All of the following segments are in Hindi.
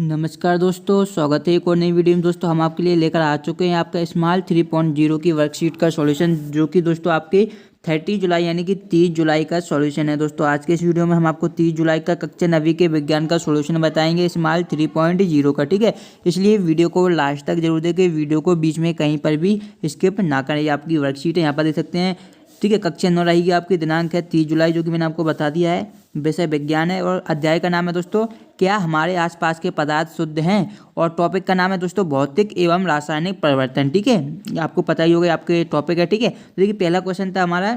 नमस्कार दोस्तों, स्वागत है एक और नई वीडियो में। दोस्तों हम आपके लिए लेकर आ चुके हैं आपका स्मॉल 3.0 की वर्कशीट का सॉल्यूशन, जो कि दोस्तों आपके 30 जुलाई यानी कि 30 जुलाई का सॉल्यूशन है। दोस्तों आज के इस वीडियो में हम आपको 30 जुलाई का कक्षा 9वीं के विज्ञान का सॉल्यूशन बताएंगे स्मॉल 3.0 का, ठीक है। इसलिए वीडियो को लास्ट तक जरूर देखें, वीडियो को बीच में कहीं पर भी स्किप ना करें। ये आपकी वर्कशीट है, यहाँ पर देख सकते हैं, ठीक है। कक्षा 9 रहेगी आपकी, दिनांक है 30 जुलाई, जो कि मैंने आपको बता दिया है। विषय विज्ञान है और अध्याय का नाम है दोस्तों क्या हमारे आसपास के पदार्थ शुद्ध हैं, और टॉपिक का नाम है दोस्तों भौतिक एवं रासायनिक परिवर्तन, ठीक है। आपको पता ही होगा आपके टॉपिक है, ठीक है। तो देखिए पहला क्वेश्चन था हमारा,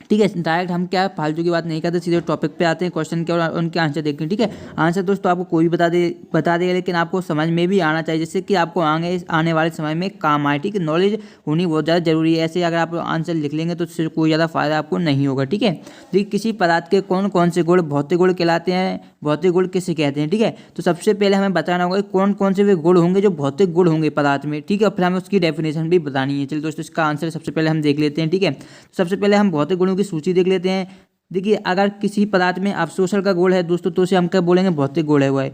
ठीक है। डायरेक्ट हम क्या फालतू की बात नहीं करते, सीधे टॉपिक पे आते हैं, क्वेश्चन के और उनके आंसर देखते हैं, ठीक है। आंसर दोस्तों आपको कोई भी बता देगा, लेकिन आपको समझ में भी आना चाहिए, जिससे कि आपको आने वाले समय में काम आए, ठीक है। नॉलेज होनी बहुत ज़्यादा जरूरी है। ऐसे अगर आप आंसर लिख लेंगे तो उससे कोई ज़्यादा फायदा आपको नहीं होगा, ठीक है। देखिए किसी पदार्थ के कौन कौन से गुण भौतिक गुण कहलाते हैं, भौतिक गुण किसे कहते हैं, ठीक है। तो सबसे पहले हमें बताना होगा कौन कौन से वे गुण होंगे जो भौतिक गुण होंगे पदार्थ में, ठीक है। फिर हमें उसकी डेफिनेशन भी बतानी है। चलिए दोस्तों इसका आंसर सबसे पहले हम देख लेते हैं, ठीक है। सबसे पहले हम भौतिक गुणों की सूची देख लेते हैं। देखिए अगर किसी पदार्थ में अवशोषण का गुण है दोस्तों, तो उसे हम क्या बोलेंगे, भौतिक गुण है। वो है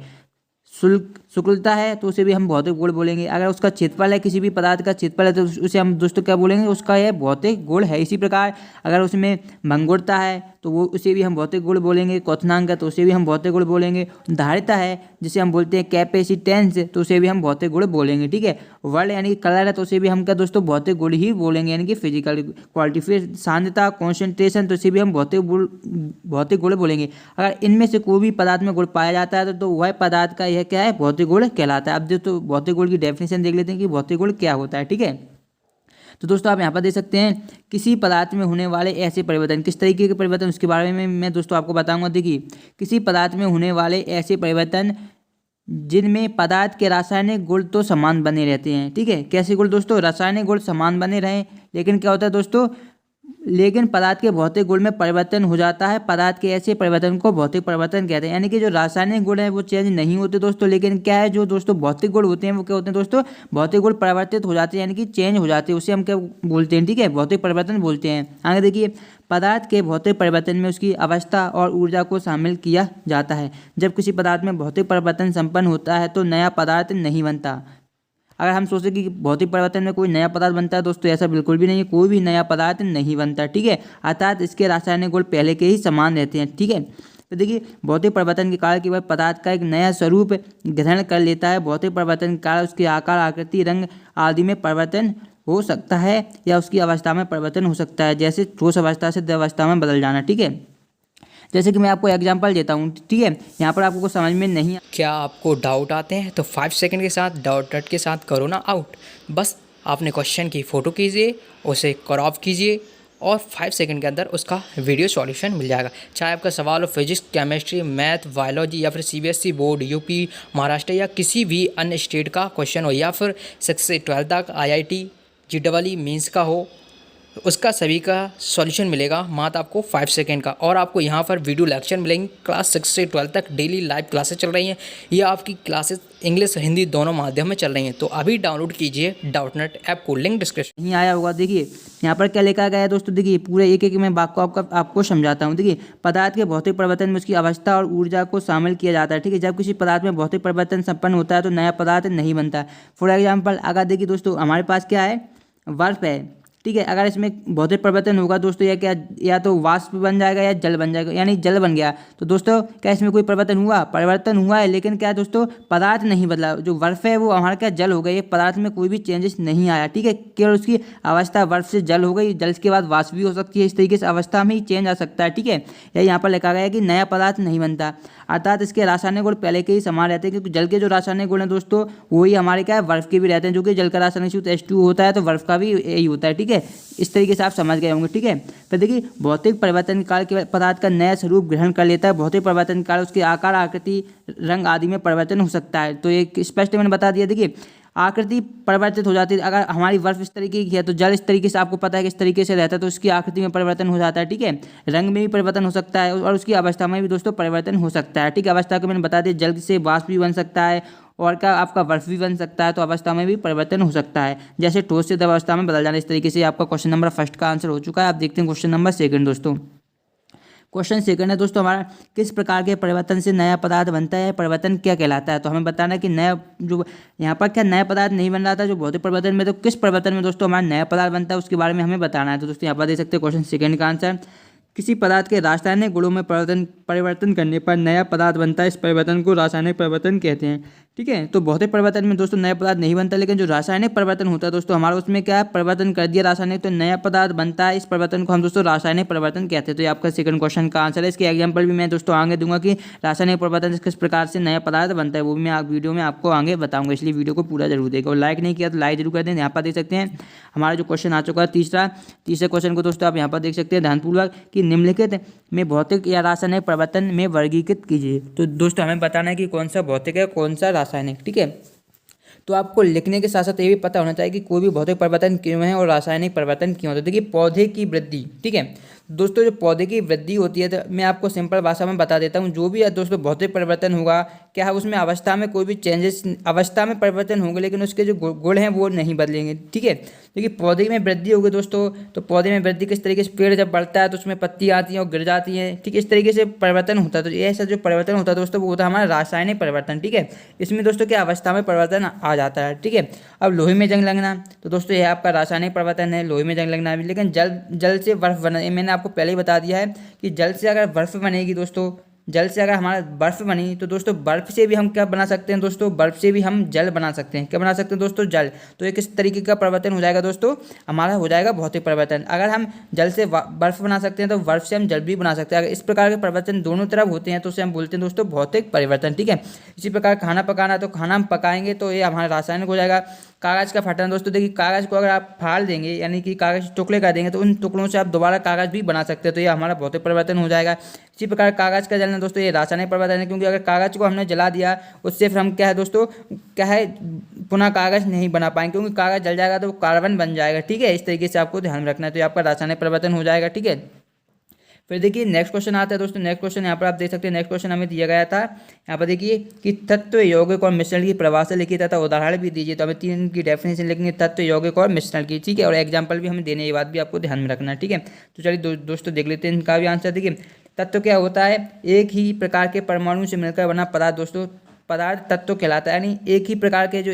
शुक्लता है तो उसे भी हम भौतिक गुण बोलेंगे। अगर उसका क्षेत्रफल है, किसी भी पदार्थ का क्षेत्रफल है, तो उसे हम दोस्तों क्या बोलेंगे, उसका यह भौतिक गुण है। इसी प्रकार अगर उसमें भंगुरता है तो वो उसे भी हम भौतिक गुण बोलेंगे। क्वथनांक है तो उसे भी हम भौतिक गुण बोलेंगे। धारिता है जिसे हम बोलते हैं कैपेसिटेंस, तो उसे भी हम भौतिक गुण बोलेंगे, ठीक है। वर्ण यानी कि कलर है तो उसे भी हम क्या दोस्तों भौतिक गुण ही बोलेंगे, यानी कि फिजिकल क्वालिटी। फिर सांद्रता कॉन्सेंट्रेशन, तो इसे भी हम भौतिक गुण बोलेंगे। अगर इनमें से कोई भी पदार्थ में गुण पाया जाता है तो वह पदार्थ का यह क्या है, भौतिक गुण कहलाता है। अब दोस्तों भौतिक गुण की डेफिनेशन देख लेते हैं कि भौतिक गुण क्या होता है, ठीक है। तो दोस्तों आप यहाँ पर देख सकते हैं किसी पदार्थ में होने वाले ऐसे परिवर्तन, किस तरीके के परिवर्तन, उसके बारे में मैं दोस्तों आपको बताऊंगा। देखिए किसी पदार्थ में होने वाले ऐसे परिवर्तन जिनमें पदार्थ के रासायनिक गुण तो समान बने रहते हैं, ठीक है। कैसे गुण दोस्तों, रासायनिक गुण समान बने रहें, लेकिन क्या होता है दोस्तों, लेकिन पदार्थ के भौतिक गुण में परिवर्तन हो जाता है। पदार्थ के ऐसे परिवर्तन को भौतिक परिवर्तन कहते हैं। यानी कि जो रासायनिक गुण है वो चेंज नहीं होते दोस्तों, लेकिन क्या है जो दोस्तों भौतिक गुण होते हैं वो क्या होते हैं दोस्तों, भौतिक गुण परिवर्तित हो जाते हैं, यानी कि चेंज हो जाते हैं। उसे हम क्या बोलते हैं, ठीक है, भौतिक परिवर्तन बोलते हैं। आगे देखिए पदार्थ के भौतिक परिवर्तन में उसकी अवस्था और ऊर्जा को शामिल किया जाता है। जब किसी पदार्थ में भौतिक परिवर्तन संपन्न होता है तो नया पदार्थ नहीं बनता। अगर हम सोचें कि भौतिक परिवर्तन में कोई नया पदार्थ बनता है दोस्तों, ऐसा बिल्कुल भी नहीं है, कोई भी नया पदार्थ नहीं बनता, ठीक है। अर्थात इसके रासायनिक गुण पहले के ही समान रहते हैं, ठीक है। तो देखिए भौतिक परिवर्तन के कारण केवल पदार्थ का एक नया स्वरूप ग्रहण कर लेता है। भौतिक परिवर्तन के कारण उसके आकार, आकृति, रंग आदि में परिवर्तन हो सकता है, या उसकी अवस्था में परिवर्तन हो सकता है, जैसे ठोस अवस्था से द्रवावस्था में बदल जाना, ठीक है। जैसे कि मैं आपको एग्जांपल देता हूँ, ठीक है। यहाँ पर आपको समझ में नहीं, क्या आपको डाउट आते हैं तो 5 सेकंड के साथ डाउट डट के साथ करो ना आउट। बस आपने क्वेश्चन की फ़ोटो कीजिए, उसे क्रॉप कीजिए और 5 सेकंड के अंदर उसका वीडियो सॉल्यूशन मिल जाएगा। चाहे आपका सवाल हो फिजिक्स, केमिस्ट्री, मैथ, बायोलॉजी, या फिर सीबीएसई बोर्ड, यूपी, महाराष्ट्र या किसी भी अन्य स्टेट का क्वेश्चन हो, या फिर 6 से 12 तक आईआईटी, जेईई मेंस का हो, उसका सभी का सॉल्यूशन मिलेगा मात्र आपको 5 सेकंड का। और आपको यहाँ पर वीडियो लेक्चर मिलेंगे। क्लास 6 से 12 तक डेली लाइव क्लासेस चल रही हैं। ये आपकी क्लासेस इंग्लिश हिंदी दोनों माध्यम में चल रही हैं। तो अभी डाउनलोड कीजिए डाउटनेट ऐप को, लिंक डिस्क्रिप्शन नहीं आया होगा। देखिए यहाँ पर क्या लिखा गया है दोस्तों, देखिए पूरे एक एक मैं बात को आपको समझाता हूँ। देखिए पदार्थ के भौतिक परिवर्तन में उसकी अवस्था और ऊर्जा को शामिल किया जाता है, ठीक है। जब किसी पदार्थ में भौतिक परिवर्तन संपन्न होता है तो नया पदार्थ नहीं बनता। फॉर एग्जाम्पल अगर देखिए दोस्तों हमारे पास क्या है, बर्फ है, ठीक है। अगर इसमें भौतिक परिवर्तन होगा दोस्तों, या तो वाष्प बन जाएगा या जल बन जाएगा, यानी जल बन गया। तो दोस्तों क्या इसमें कोई परिवर्तन हुआ है, लेकिन क्या दोस्तों पदार्थ नहीं बदला। जो बर्फ है वो हमारा क्या जल हो गई, पदार्थ में कोई भी चेंजेस नहीं आया, ठीक है। केवल उसकी अवस्था बर्फ से जल हो गई, जल के बाद वाष्प भी हो सकती है। इस तरीके से अवस्था में ही चेंज आ सकता है, ठीक है। या यहाँ पर लिखा गया है कि नया पदार्थ नहीं बनता, अर्थात इसके रासायनिक गुण पहले के ही समान रहते हैं, क्योंकि जल के जो रासायनिक गुण है दोस्तों वही हमारे क्या है, बर्फ के भी रहते हैं। जो कि जल का रासायनिक सूत्र H2O होता है, तो बर्फ का भी यही होता है, ठीक है। इस तरीके से आप समझ गए होंगे, ठीक है। फिर देखिए भौतिक परिवर्तन के कारण केवल पदार्थ का नया स्वरूप ग्रहण कर लेता है। भौतिक परिवर्तन के कारण उसके आकार, आकृति, रंग आदि में परिवर्तन हो सकता है। तो ये स्पष्ट मैंने बता दिया। देखिए आकृति परिवर्तित हो जाती है। अगर हमारी बर्फ इस तरीके की है तो जल इस तरीके से आपको पता है कि इस तरीके से रहता है, तो उसकी आकृति में परिवर्तन हो जाता है, ठीक है। रंग में भी परिवर्तन हो सकता है और उसकी अवस्था में भी दोस्तों परिवर्तन हो सकता है, ठीक है। अवस्था को मैंने बता दिया, जल से वाष्प भी बन सकता है और क्या आपका बर्फ भी बन सकता है, तो अवस्था में भी परिवर्तन हो सकता है, जैसे ठोस से द्रव अवस्था में बदल जाना। इस तरीके से आपका क्वेश्चन नंबर फर्स्ट का आंसर हो चुका है। आप देखते हैं क्वेश्चन नंबर सेकंड दोस्तों। क्वेश्चन सेकंड है दोस्तों हमारा, किस प्रकार के परिवर्तन से नया पदार्थ बनता है, परिवर्तन क्या कहलाता है। तो हमें बताना है कि नया जो यहाँ पर क्या नया पदार्थ नहीं बन रहा था जो भौतिक परिवर्तन में, तो किस परिवर्तन में दोस्तों हमारा नया पदार्थ बनता है उसके बारे में हमें बताना है। तो दोस्तों यहाँ पर देख सकते हैं क्वेश्चन सेकंड का आंसर, किसी पदार्थ के रासायनिक गुणों में परिवर्तन करने पर नया पदार्थ बनता है, इस परिवर्तन को रासायनिक परिवर्तन कहते हैं। ठीक है, तो भौतिक परिवर्तन में दोस्तों नया पदार्थ नहीं बनता, लेकिन जो रासायनिक परिवर्तन होता है दोस्तों हमारा उसमें क्या है, परिवर्तन कर दिया रासायनिक तो नया पदार्थ बनता है, इस परिवर्तन को हम दोस्तों रासायनिक परिवर्तन कहते हैं। तो ये आपका सेकंड क्वेश्चन का आंसर है। इसके एग्जाम्पल भी मैं दोस्तों आगे दूंगा कि रासायनिक परिवर्तन से किस प्रकार से नया पदार्थ बनता है, वो भी मैं वीडियो में आपको आगे बताऊंगा, इसलिए वीडियो को पूरा जरूर देखो। और लाइक नहीं किया तो लाइक जरूर कर दें। यहाँ पर देख सकते हैं हमारा जो क्वेश्चन आ चुका है तीसरे क्वेश्चन को दोस्तों आप यहाँ पर देख सकते हैं ध्यानपूर्वक कि निम्नलिखित में भौतिक या रासायनिक परिवर्तन में वर्गीकृत कीजिए। तो दोस्तों हमें बताना है कि कौन सा भौतिक है कौन सा रासायनिक। ठीक है, तो आपको लिखने के साथ साथ ये भी पता होना चाहिए कि कोई भी भौतिक परिवर्तन क्यों है और रासायनिक परिवर्तन क्यों होता है। देखिए पौधे की वृद्धि, ठीक है दोस्तों, जो पौधे की वृद्धि होती है तो मैं आपको सिंपल भाषा में बता देता हूँ। जो भी दोस्तों भौतिक परिवर्तन होगा क्या है, उसमें अवस्था में कोई भी चेंजेस, अवस्था में परिवर्तन होंगे लेकिन उसके जो गुण हैं वो नहीं बदलेंगे। ठीक है, देखिए पौधे में वृद्धि होगी दोस्तों, तो पौधे में वृद्धि किस तरीके से, पेड़ जब बढ़ता है तो उसमें पत्ती आती हैं और गिर जाती हैं। ठीक, इस तरीके से परिवर्तन होता है। तो ऐसा जो परिवर्तन होता है दोस्तों वो होता है हमारा रासायनिक परिवर्तन। ठीक है, इसमें दोस्तों क्या अवस्था में परिवर्तन आ जाता है। ठीक है, अब लोहे में जंग लगना, तो दोस्तों यह आपका रासायनिक परिवर्तन है, लोहे में जंग लगना भी। लेकिन जल से बर्फ बना, ये मैंने आपको पहले ही बता दिया है कि जल से अगर बर्फ बनेगी दोस्तों, जल से अगर हमारा बर्फ बनी तो दोस्तों बर्फ से भी हम क्या बना सकते हैं दोस्तों, बर्फ से भी हम जल बना सकते हैं। क्या बना सकते हैं दोस्तों, जल। तो ये किस तरीके का परिवर्तन हो जाएगा दोस्तों, हमारा हो जाएगा भौतिक परिवर्तन। अगर हम जल से बर्फ बना सकते हैं तो बर्फ से हम जल भी बना सकते हैं। अगर इस प्रकार के परिवर्तन दोनों तरफ होते हैं तो उसे हम बोलते हैं दोस्तों भौतिक परिवर्तन। ठीक है, इसी प्रकार खाना पकाना, तो खाना हम पकाएंगे तो ये हमारा रासायनिक हो जाएगा। कागज़ का फटना दोस्तों, देखिए कागज़ को अगर आप फाड़ देंगे यानी कि कागज़ टुकड़े कर देंगे तो उन टुकड़ों से आप दोबारा कागज़ भी बना सकते हैं, तो ये हमारा भौतिक परिवर्तन हो जाएगा। इसी प्रकार कागज़ का जलना दोस्तों ये रासायनिक परिवर्तन है, क्योंकि अगर कागज़ को हमने जला दिया उससे फिर हम क्या है दोस्तों, क्या है पुनः कागज़ नहीं बना पाएंगे, क्योंकि कागज़ जल जाएगा तो कार्बन बन जाएगा। ठीक है, इस तरीके से आपको ध्यान रखना है, तो ये आपका रासायनिक परिवर्तन हो जाएगा। ठीक है, फिर देखिए नेक्स्ट क्वेश्चन आता है दोस्तों। नेक्स्ट क्वेश्चन यहाँ पर आप देख सकते हैं, नेक्स्ट क्वेश्चन हमें दिया गया था यहाँ पर देखिए कि तत्व यौगिक और मिश्रण की परिभाषा लिखी तथा उदाहरण भी दीजिए। तो हमें तीन की डेफिनेशन लिखनी है, तत्व यौगिक और मिश्रण की। ठीक है, और एग्जाम्पल भी हमें देने, ये बात भी आपको ध्यान में रखना है। ठीक है, तो चलिए दोस्तों देख लेते हैं इनका भी आंसर। देखिए तत्व क्या होता है, एक ही प्रकार के परमाणु से मिलकर बना पदार्थ दोस्तों, पदार्थ तत्व कहलाता है। यानी एक ही प्रकार के जो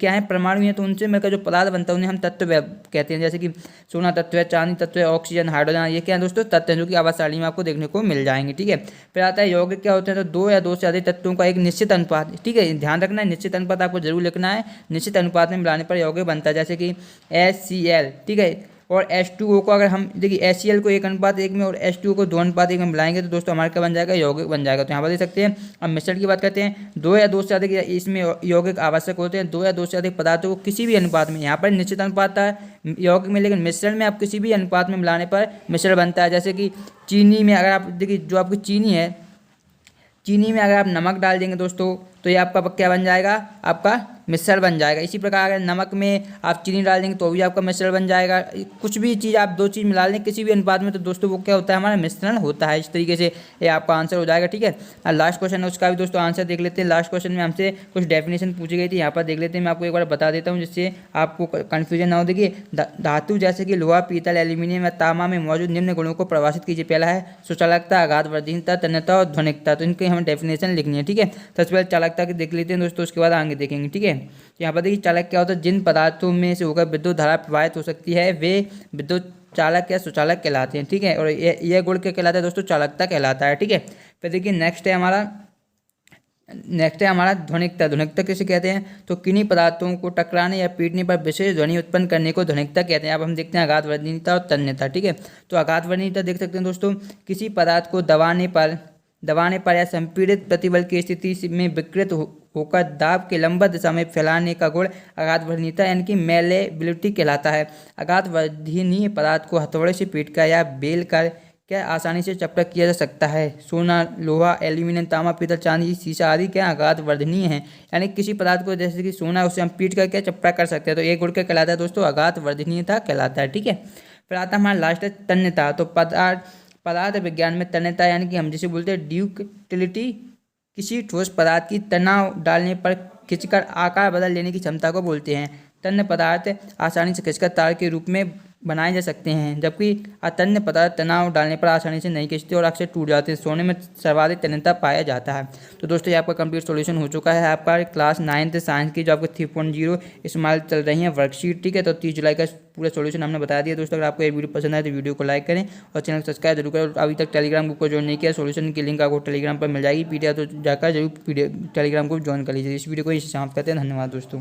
क्या है परमाणु हैं तो उनसे मिलकर जो पदार्थ बनता है उन्हें हम तत्व कहते हैं। जैसे कि सोना तत्व है, चांदी तत्व है, ऑक्सीजन, हाइड्रोजन, ये क्या है दोस्तों तत्व हैं, जो कि आवास सारणी में आपको देखने को मिल जाएंगे। ठीक है, फिर आता है यौगिक क्या होते हैं, तो दो या दो से अधिक तत्वों का एक निश्चित अनुपात। ठीक है, ध्यान रखना है, निश्चित अनुपात आपको जरूर लिखना है, निश्चित अनुपात में मिलाने पर यौगिक बनता है। जैसे कि HCl, ठीक है, और H2O को अगर हम देखिए HCl को 1:1 में और H2O को 2:1 में मिलाएंगे तो दोस्तों हमारे क्या बन जाएगा, यौगिक बन जाएगा। तो यहाँ पर देख सकते हैं। अब मिश्रण की बात करते हैं, दो या दो से अधिक इसमें यौगिक आवश्यक होते हैं, दो या दो से अधिक पदार्थों को किसी भी अनुपात में, यहाँ पर निश्चित अनुपात था यौगिक में, लेकिन मिश्रण में आप किसी भी अनुपात में मिलाने पर मिश्रण बनता है। जैसे कि चीनी में अगर आप देखिए जो आपकी चीनी है, चीनी में अगर आप नमक डाल देंगे दोस्तों तो ये आपका क्या बन जाएगा, आपका मिश्रण बन जाएगा। इसी प्रकार अगर नमक में आप चीनी डाल देंगे तो भी आपका मिश्रण बन जाएगा। कुछ भी चीज़ आप दो चीज़ मिला लें किसी भी अनुपात में तो दोस्तों वो क्या होता है, हमारा मिश्रण होता है। इस तरीके से ये आपका आंसर हो जाएगा। ठीक है, और लास्ट क्वेश्चन है उसका भी दोस्तों आंसर देख लेते हैं। लास्ट क्वेश्चन में हमसे कुछ डेफिनेशन पूछी गई थी, यहाँ पर देख लेते हैं। मैं आपको एक बार बता देता हूँ जिससे आपको कन्फ्यूजन ना हो। देखिए धातु जैसे कि लोहा, पीतल, एल्यूमिनियम या तांबा में मौजूद निम्न गुणों को परिभाषित कीजिए। पहला है सुचालकता, आघातवर्धीनता, तन्यता और ध्वनिकता। तो इनकी हमें डेफिनेशन लिखनी है। ठीक है, सबसे पहले चालकता की देख लेते हैं दोस्तों, उसके बाद आगे देखेंगे। ठीक है, यहाँ पर देखिए चालक क्या होता है, जिन पदार्थों में से होकर विद्युत धारा प्रवाहित हो सकती है वे विद्युत चालक या सुचालक कहलाते हैं। ठीक है, और यह गुण क्या कहलाता है दोस्तों, चालकता कहलाता है। ठीक है, फिर देखिए नेक्स्ट है हमारा ध्वनिकता। ध्वनिकता किसे कहते हैं, तो किन्हीं पदार्थों को टकराने या पीटने पर विशेष ध्वनि उत्पन्न करने को ध्वनिकता कहते हैं। अब हम देखते हैं आघातवर्धीनता और तन्यता। ठीक है, तो आघातवर्धीनता देख सकते हैं दोस्तों, किसी पदार्थ को दबाने पर या संपीड़ित प्रतिबल की स्थिति में विकृत होकर दाब के लंबा दिशा में फैलाने का गुण आघातवर्धीनता यानी कि मेलेबिलिटी कहलाता है। आघातवर्धनीय पदार्थ को हथौड़े से पीटकर या बेल कर क्या आसानी से चपटा किया जा सकता है। सोना, लोहा, एल्यूमिनियम, तांबा, पीतल, चांदी, शीशा आदि क्या आघातवर्धनीय हैं, यानी किसी पदार्थ को जैसे कि सोना उसे हम पीट कर क्या चपटा कर सकते हैं। तो एक गुण क्या कहलाता है दोस्तों, आघातवर्धनीयता कहलाता है। ठीक है, फिर आता है हमारा लास्ट है तन्यता। तो पदार्थ विज्ञान में तन्यता यानी कि हम जिसे बोलते हैं ड्यूक्टिलिटी, किसी ठोस पदार्थ की तनाव डालने पर खिंचकर आकार बदल लेने की क्षमता को बोलते हैं। तन्य पदार्थ आसानी से खिंचकर तार के रूप में बनाए जा सकते हैं, जबकि अतन्य पदार्थ तनाव डालने पर आसानी से नहीं खिंचते और अक्सर टूट जाते हैं। सोने में सर्वाधिक तन्यता पाया जाता है। तो दोस्तों ये आपका कंप्लीट सॉल्यूशन हो चुका है। आपका क्लास 9th साइंस की जो आपको 3.0 स्माइल चल रही है वर्कशीट, ठीक है। तो 30 जुलाई का पूरा सॉल्यूशन हमने बता दिया दोस्तों। अगर आपको ये वीडियो पसंद आए तो वीडियो को लाइक करें और चैनल को सब्सक्राइब जरूर करें। अभी तक टेलीग्राम ग्रुप को ज्वाइन नहीं किया, सॉल्यूशन की लिंक आपको टेलीग्राम पर मिल जाएगी, पीडीएफ तो जाकर जरूर टेलीग्राम को ज्वाइन कर लीजिए। इस वीडियो को इसी समाप्त करते हैं। धन्यवाद दोस्तों।